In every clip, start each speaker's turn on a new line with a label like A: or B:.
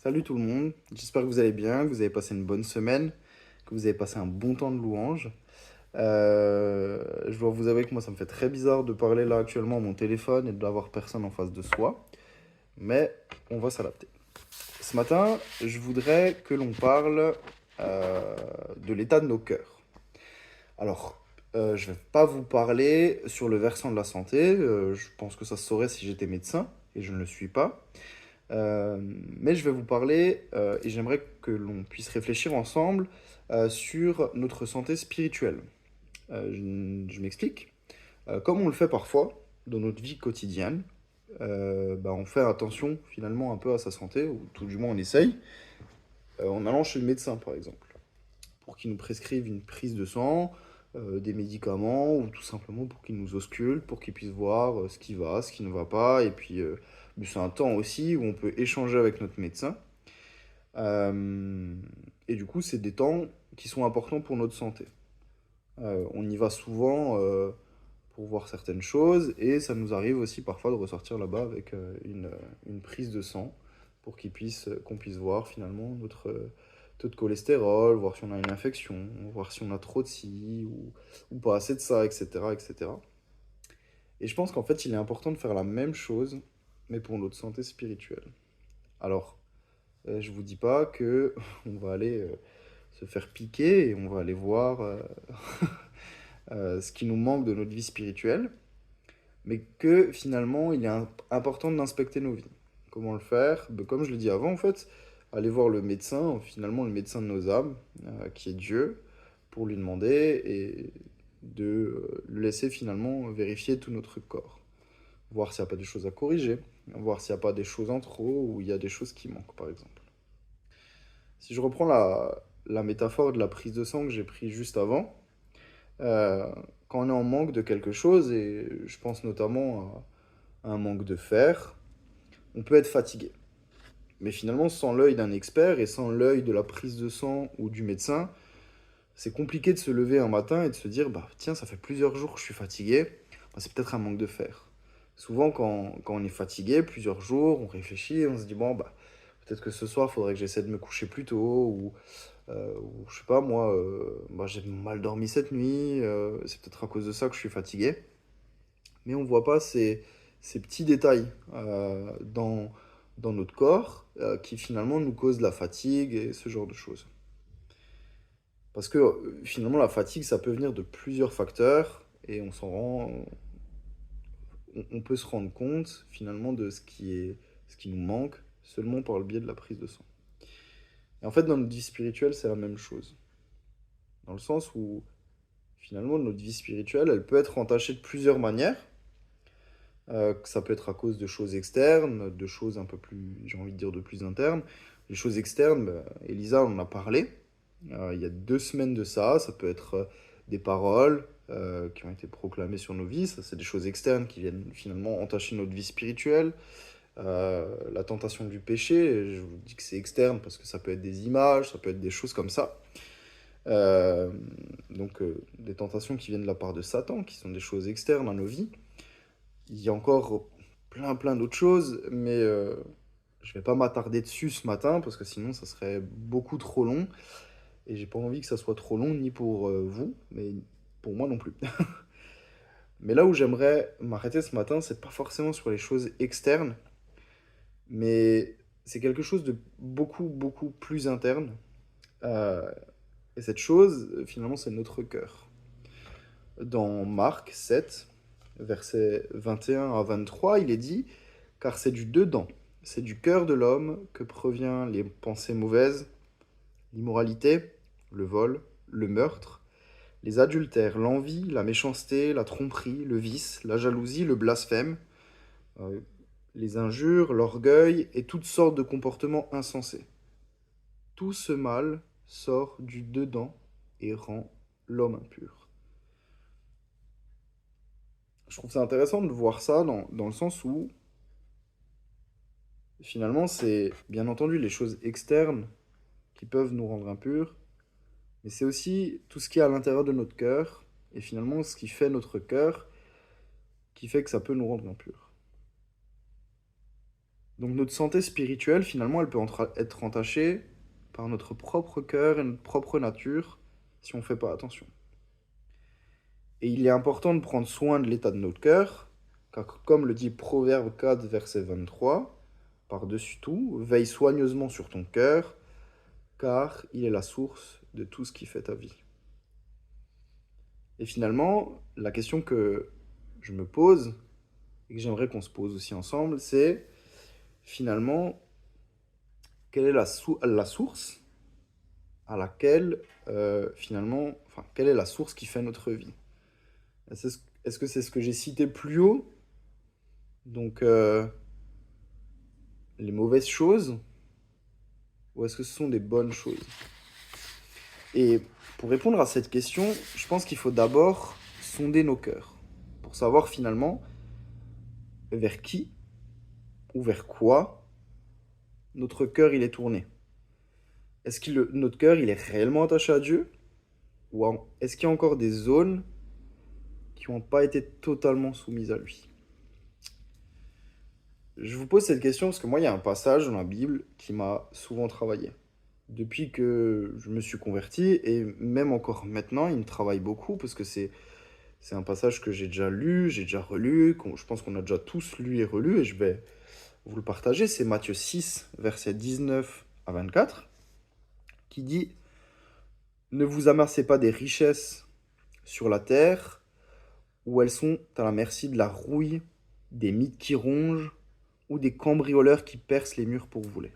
A: Salut tout le monde, j'espère que vous allez bien, que vous avez passé une bonne semaine, que vous avez passé un bon temps de louange. Je dois vous avouer que moi ça me fait très bizarre de parler là actuellement à mon téléphone et de n'avoir personne en face de soi, mais on va s'adapter. Ce matin, je voudrais que l'on parle de l'état de nos cœurs. Alors, je ne vais pas vous parler sur le versant de la santé, je pense que ça se saurait si j'étais médecin, et je ne le suis pas. Euh, mais je vais vous parler, et j'aimerais que l'on puisse réfléchir ensemble sur notre santé spirituelle. Je m'explique. Comme on le fait parfois dans notre vie quotidienne, on fait attention finalement un peu à sa santé, ou tout du moins on essaye, en allant chez le médecin par exemple, pour qu'il nous prescrive une prise de sang, des médicaments, ou tout simplement pour qu'il nous ausculte, pour qu'il puisse voir ce qui va, ce qui ne va pas, et puis c'est un temps aussi où on peut échanger avec notre médecin. Euh, et du coup, c'est des temps qui sont importants pour notre santé. On y va souvent pour voir certaines choses et ça nous arrive aussi parfois de ressortir là-bas avec une prise de sang pour qu'on puisse voir finalement notre taux de cholestérol, voir si on a une infection, voir si on a trop de ci ou pas assez de ça, etc., etc. Et je pense qu'en fait, il est important de faire la même chose, mais pour notre santé spirituelle. Alors, je vous dis pas que on va aller se faire piquer et on va aller voir ce qui nous manque de notre vie spirituelle, mais que finalement il est important d'inspecter nos vies. Comment le faire? Ben, comme je l'ai dit avant, en fait, aller voir le médecin, finalement le médecin de nos âmes, qui est Dieu, pour lui demander et de le laisser finalement vérifier tout notre corps. Voir s'il n'y a pas des choses à corriger, voir s'il n'y a pas des choses en trop ou il y a des choses qui manquent, par exemple. Si je reprends la métaphore de la prise de sang que j'ai prise juste avant, euh, quand on est en manque de quelque chose, et je pense notamment à un manque de fer, on peut être fatigué. Mais finalement, sans l'œil d'un expert et sans l'œil de la prise de sang ou du médecin, c'est compliqué de se lever un matin et de se dire, bah tiens, ça fait plusieurs jours que je suis fatigué, bah, c'est peut-être un manque de fer. Souvent, quand on est fatigué, plusieurs jours, on réfléchit et on se dit, bon, bah, peut-être que ce soir, il faudrait que j'essaie de me coucher plus tôt, ou je sais pas, moi, bah, j'ai mal dormi cette nuit, c'est peut-être à cause de ça que je suis fatigué. Mais on voit pas ces petits détails dans notre corps qui finalement nous causent de la fatigue et ce genre de choses. Parce que finalement, la fatigue, ça peut venir de plusieurs facteurs et on peut se rendre compte finalement de ce qui nous manque seulement par le biais de la prise de sang. Et en fait, dans notre vie spirituelle, c'est la même chose. Dans le sens où finalement, notre vie spirituelle, elle peut être entachée de plusieurs manières. Que ça peut être à cause de choses externes, de choses un peu plus, j'ai envie de dire, de plus internes. Les choses externes, bah, Elisa en a parlé il y a 2 semaines de ça. Ça peut être des paroles qui ont été proclamées sur nos vies. Ça, c'est des choses externes qui viennent finalement entacher notre vie spirituelle. La tentation du péché, je vous dis que c'est externe parce que ça peut être des images, ça peut être des choses comme ça. Euh, des tentations qui viennent de la part de Satan, qui sont des choses externes à nos vies. Il y a encore plein d'autres choses, mais je vais pas m'attarder dessus ce matin parce que sinon ça serait beaucoup trop long et j'ai pas envie que ça soit trop long ni pour vous, mais pour moi non plus. Mais là où j'aimerais m'arrêter ce matin, c'est pas forcément sur les choses externes, mais c'est quelque chose de beaucoup plus interne. Euh, et cette chose, finalement, c'est notre cœur. Dans Marc 7, versets 21 à 23, il est dit: car c'est du dedans, c'est du cœur de l'homme que provient les pensées mauvaises, l'immoralité, le vol, le meurtre, les adultères, l'envie, la méchanceté, la tromperie, le vice, la jalousie, le blasphème, euh, les injures, l'orgueil et toutes sortes de comportements insensés. Tout ce mal sort du dedans et rend l'homme impur. Je trouve ça intéressant de voir ça dans le sens où finalement c'est bien entendu les choses externes qui peuvent nous rendre impurs, mais c'est aussi tout ce qui est à l'intérieur de notre cœur, et finalement ce qui fait notre cœur, qui fait que ça peut nous rendre impurs. Donc notre santé spirituelle, finalement, elle peut être entachée par notre propre cœur et notre propre nature si on ne fait pas attention. Et il est important de prendre soin de l'état de notre cœur, car comme le dit Proverbe 4, verset 23, par-dessus tout, veille soigneusement sur ton cœur, car il est la source de tout ce qui fait ta vie. Et finalement, la question que je me pose, et que j'aimerais qu'on se pose aussi ensemble, c'est finalement, quelle est la source à laquelle, finalement, enfin, quelle est la source qui fait notre vie? Est-ce que c'est ce que j'ai cité plus haut? Donc, les mauvaises choses? Ou est-ce que ce sont des bonnes choses? Et pour répondre à cette question, je pense qu'il faut d'abord sonder nos cœurs, pour savoir finalement vers qui ou vers quoi notre cœur il est tourné. Est-ce que notre cœur il est réellement attaché à Dieu? Ou est-ce qu'il y a encore des zones qui n'ont pas été totalement soumises à lui? Je vous pose cette question parce que moi, il y a un passage dans la Bible qui m'a souvent travaillé. Depuis que je me suis converti, et même encore maintenant, il me travaille beaucoup parce que c'est un passage que j'ai déjà lu, j'ai déjà relu, je pense qu'on a déjà tous lu et relu, et je vais vous le partager. C'est Matthieu 6, versets 19 à 24, qui dit: Ne vous amassez pas des richesses sur la terre, où elles sont à la merci de la rouille, des mythes qui rongent, ou des cambrioleurs qui percent les murs pour voler.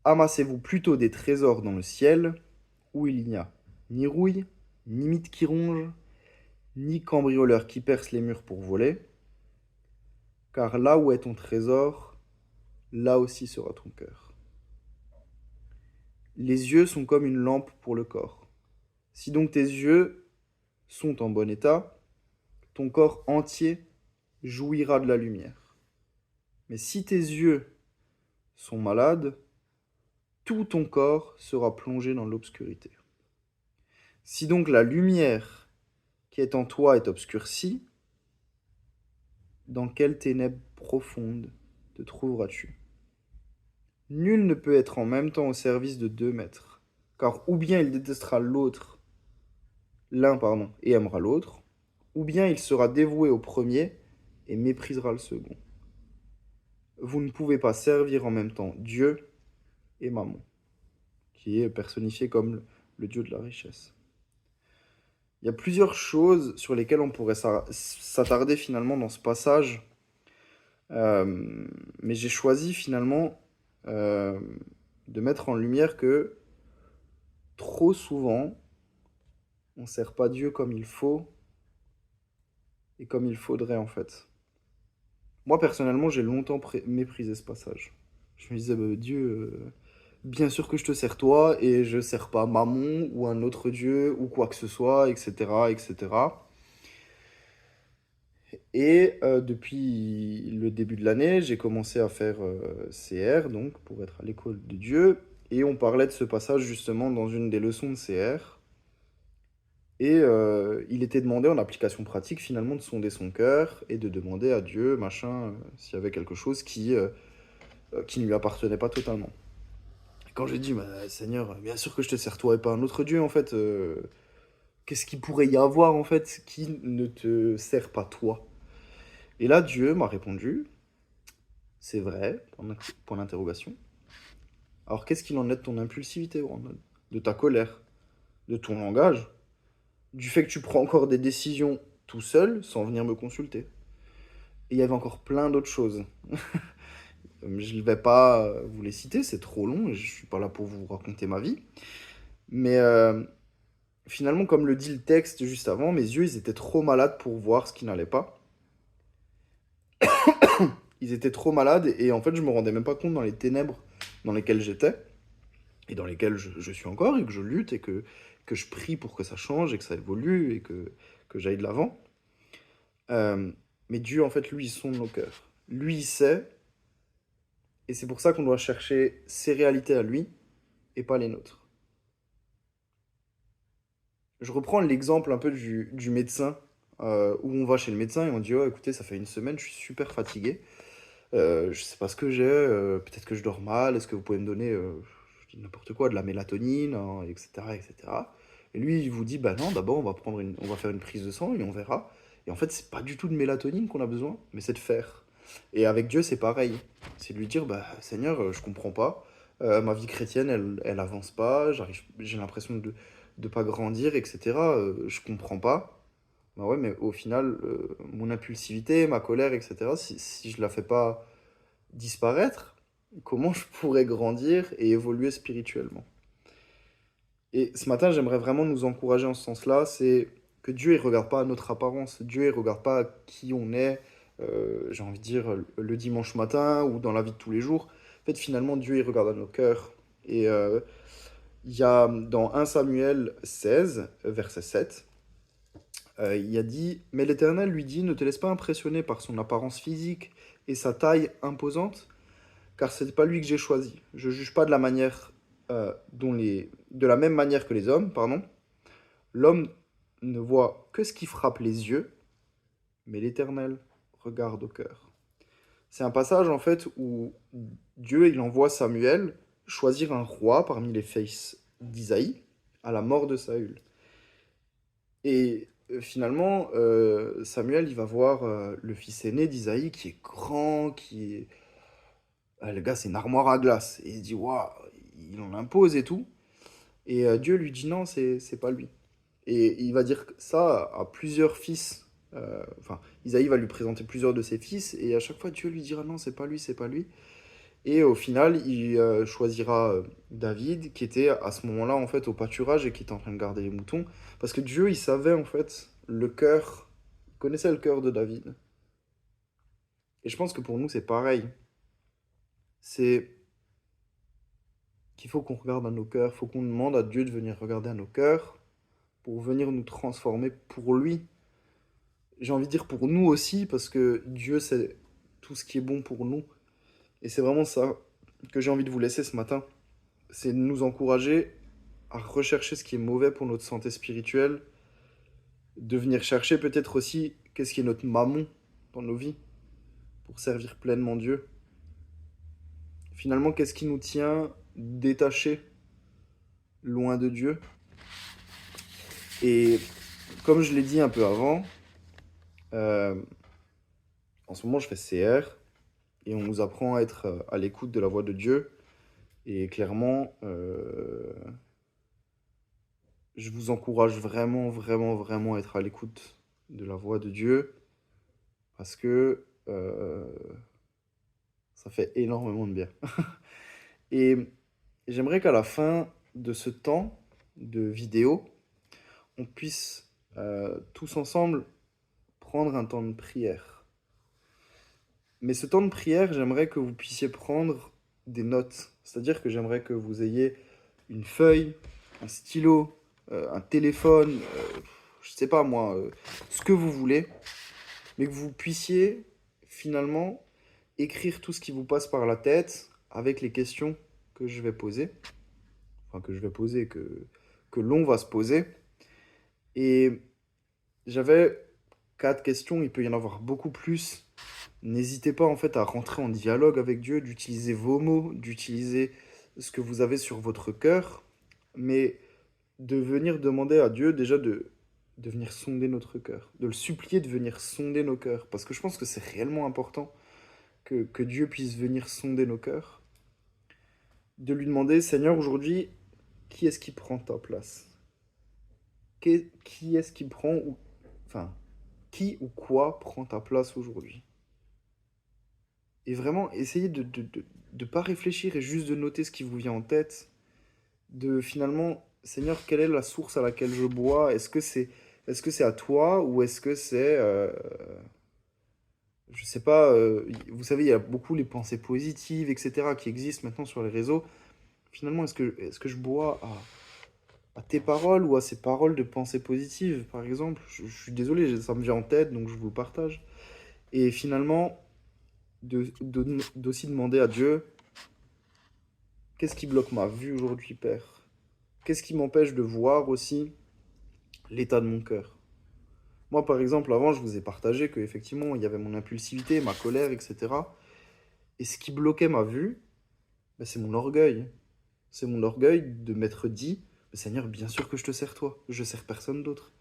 A: Amassez-vous plutôt des trésors dans le ciel, où il n'y a ni rouille, ni mythe qui ronge, ni cambrioleur qui perce les murs pour voler, car là où est ton trésor, là aussi sera ton cœur. Les yeux sont comme une lampe pour le corps. Si donc tes yeux sont en bon état, ton corps entier jouira de la lumière. Mais si tes yeux sont malades, tout ton corps sera plongé dans l'obscurité. Si donc la lumière qui est en toi est obscurcie, dans quelles ténèbres profondes te trouveras-tu? Nul ne peut être en même temps au service de deux maîtres, car ou bien il détestera l'un, et aimera l'autre, ou bien il sera dévoué au premier et méprisera le second. Vous ne pouvez pas servir en même temps Dieu et Mammon, qui est personnifié comme le dieu de la richesse. Il y a plusieurs choses sur lesquelles on pourrait s'attarder finalement dans ce passage, mais j'ai choisi finalement euh, de mettre en lumière que trop souvent, on ne sert pas Dieu comme il faut et comme il faudrait en fait. Moi personnellement, j'ai longtemps méprisé ce passage. Je me disais, bah, Dieu, bien sûr que je te sers toi et je ne sers pas Mammon ou un autre Dieu ou quoi que ce soit, etc. etc. Et depuis le début de l'année, j'ai commencé à faire CR, donc pour être à l'école de Dieu. Et on parlait de ce passage justement dans une des leçons de CR. Et il était demandé en application pratique finalement de sonder son cœur et de demander à Dieu, machin, s'il y avait quelque chose qui ne lui appartenait pas totalement. Et quand j'ai dit, bah, Seigneur, bien sûr que je te sers toi et pas un autre Dieu en fait, qu'est-ce qu'il pourrait y avoir en fait qui ne te sert pas toi? Et là, Dieu m'a répondu, c'est vrai, point d'interrogation. Alors qu'est-ce qu'il en est de ton impulsivité, Brandon? De ta colère? De ton langage? Du fait que tu prends encore des décisions tout seul sans venir me consulter? Et il y avait encore plein d'autres choses. Je ne vais pas vous les citer, c'est trop long et je ne suis pas là pour vous raconter ma vie. Mais finalement, comme le dit le texte juste avant, mes yeux, ils étaient trop malades pour voir ce qui n'allait pas. Ils étaient trop malades et en fait, je me rendais même pas compte dans les ténèbres dans lesquelles j'étais et dans lesquelles je suis encore et que je lutte et que je prie pour que ça change et que ça évolue et que j'aille de l'avant. Mais Dieu, en fait, lui, il sonde nos cœurs. Lui, il sait. Et c'est pour ça qu'on doit chercher ses réalités à lui et pas les nôtres. Je reprends l'exemple un peu du médecin, où on va chez le médecin et on dit: «Oh, écoutez, ça fait une semaine, je suis super fatigué. Je sais pas ce que j'ai, peut-être que je dors mal, est-ce que vous pouvez me donner, je dis n'importe quoi, de la mélatonine, hein, etc., etc. Et cetera. Et lui, il vous dit, bah non, d'abord, on va faire une prise de sang et on verra. Et en fait, c'est pas du tout de mélatonine qu'on a besoin, mais c'est de fer. Et avec Dieu, c'est pareil. C'est de lui dire, bah Seigneur, je comprends pas. Ma vie chrétienne, elle avance pas, j'ai l'impression de pas grandir, etc. Je comprends pas. Bah ouais, mais au final, mon impulsivité, ma colère, etc., si je la fais pas disparaître, comment je pourrais grandir et évoluer spirituellement? Et ce matin, j'aimerais vraiment nous encourager en ce sens-là, c'est que Dieu, il regarde pas à notre apparence, Dieu, il regarde pas à qui on est, j'ai envie de dire, le dimanche matin ou dans la vie de tous les jours. En fait, finalement, Dieu, il regarde à nos cœurs. Et il y a dans 1 Samuel 16, verset 7, il y a dit, mais l'Éternel lui dit, ne te laisse pas impressionner par son apparence physique et sa taille imposante, car ce n'est pas lui que j'ai choisi. Je ne juge pas de la manière de la même manière que les hommes, pardon. L'homme ne voit que ce qui frappe les yeux, mais l'Éternel regarde au cœur. C'est un passage en fait où Dieu il envoie Samuel choisir un roi parmi les fils d'Isaïe à la mort de Saül. Et finalement, Samuel il va voir le fils aîné d'Isaïe qui est grand, qui est ah, le gars, c'est une armoire à glace. Et il se dit, waouh, il en impose et tout. Et Dieu lui dit, non, c'est pas lui. Et il va dire ça à plusieurs fils. Enfin, Isaïe va lui présenter plusieurs de ses fils. Et à chaque fois, Dieu lui dira, non, c'est pas lui, c'est pas lui. Et au final, il choisira David, qui était à ce moment-là, en fait, au pâturage et qui était en train de garder les moutons. Parce que Dieu, il savait, en fait, le cœur, il connaissait le cœur de David. Et je pense que pour nous, c'est pareil. C'est qu'il faut qu'on regarde à nos cœurs, il faut qu'on demande à Dieu de venir regarder à nos cœurs pour venir nous transformer pour lui. J'ai envie de dire pour nous aussi, parce que Dieu sait tout ce qui est bon pour nous. Et c'est vraiment ça que j'ai envie de vous laisser ce matin. C'est de nous encourager à rechercher ce qui est mauvais pour notre santé spirituelle, de venir chercher peut-être aussi qu'est-ce qui est notre mammon dans nos vies pour servir pleinement Dieu. Finalement, qu'est-ce qui nous tient détachés, loin de Dieu. Et comme je l'ai dit un peu avant, euh, en ce moment je fais CR et on nous apprend à être à l'écoute de la voix de Dieu. Et clairement, je vous encourage vraiment, vraiment, vraiment à être à l'écoute de la voix de Dieu parce que ça fait énormément de bien. Et j'aimerais qu'à la fin de ce temps de vidéo, on puisse tous ensemble prendre un temps de prière. Mais ce temps de prière, j'aimerais que vous puissiez prendre des notes. C'est-à-dire que j'aimerais que vous ayez une feuille, un stylo, un téléphone, je sais pas moi, ce que vous voulez, mais que vous puissiez finalement écrire tout ce qui vous passe par la tête avec les questions que je vais poser, enfin que je vais poser, que l'on va se poser. Et j'avais 4 questions, il peut y en avoir beaucoup plus. N'hésitez pas en fait à rentrer en dialogue avec Dieu, d'utiliser vos mots, d'utiliser ce que vous avez sur votre cœur, mais de venir demander à Dieu déjà de venir sonder notre cœur, de le supplier de venir sonder nos cœurs, parce que je pense que c'est réellement important que Dieu puisse venir sonder nos cœurs, de lui demander, Seigneur, aujourd'hui, qui est-ce qui prend ta place? Qui est-ce qui prend, ou, enfin, qui ou quoi prend ta place aujourd'hui? Et vraiment, essayez de pas réfléchir et juste de noter ce qui vous vient en tête, de finalement, Seigneur, quelle est la source à laquelle je bois? Est-ce que c'est à toi ou est-ce que c'est, je sais pas, vous savez, il y a beaucoup les pensées positives, etc., qui existent maintenant sur les réseaux. Finalement, est-ce que je bois à tes paroles ou à ces paroles de pensée positive, par exemple? Je suis désolé, ça me vient en tête, donc je vous le partage. Et finalement, d'aussi demander à Dieu, qu'est-ce qui bloque ma vue aujourd'hui, Père? Qu'est-ce qui m'empêche de voir aussi l'état de mon cœur? Moi, par exemple, avant, je vous ai partagé qu'effectivement, il y avait mon impulsivité, ma colère, etc. Et ce qui bloquait ma vue, bah, c'est mon orgueil. C'est mon orgueil de m'être dit, bah, Seigneur, bien sûr que je te sers toi, je sers personne d'autre.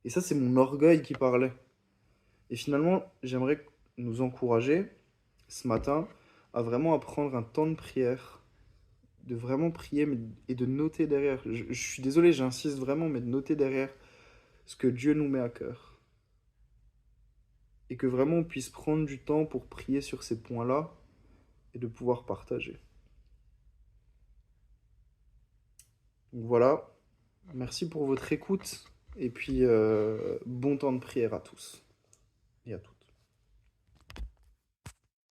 A: Et ça, c'est mon orgueil qui parlait. Et finalement, j'aimerais nous encourager ce matin à vraiment apprendre un temps de prière, de vraiment prier et de noter derrière. Je suis désolé, j'insiste vraiment, mais de noter derrière ce que Dieu nous met à cœur. Et que vraiment on puisse prendre du temps pour prier sur ces points-là et de pouvoir partager. Donc voilà, merci pour votre écoute et puis bon temps de prière à tous et à toutes.